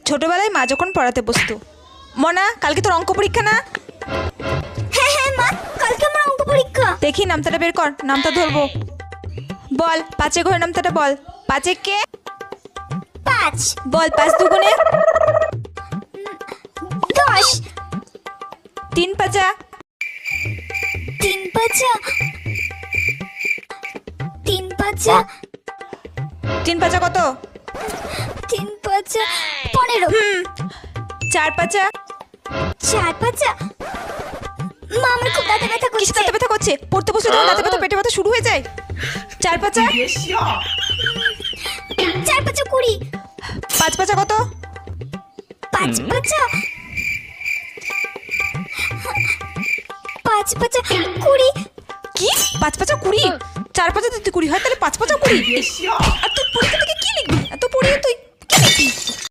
ছোটবেলায় মা যখন পড়াতে বসতো, মনা কালকে তোর অঙ্ক পরীক্ষা না? হ্যাঁ হ্যাঁ মা, কালকে আমার অঙ্ক পরীক্ষা। দেখি নামতাটা বের কর, নামতা ধরবো। বল পাঁচে ঘরে নামতাটা বল। পাঁচে কে? 5 বল 5 দুগুণে 10 3 পাঁচা 3 পাঁচা 3 পাঁচা 3 পাঁচা কত? 3 পাঁচা 15 4 পাঁচা 4 পাঁচা। মা আমার খুব দাঁতে ব্যথা কিসে করছে। দাঁতে ব্যথা করছে? পড়তে বসলে তখন দাঁতে ব্যথা পেটে ব্যথা শুরু হয়ে যায়। 4 পাঁচা 4 পাঁচা 20 5 পাঁচা কত? 5 পাঁচা 5 পাঁচা 20। কি 5 পাঁচা 20? 4 পাঁচা যদি 20 হয় তাহলে 5 পাঁচা 20। আর তুই পরীক্ষা থেকে কি লিখবি? এত পড়িয়ে তুই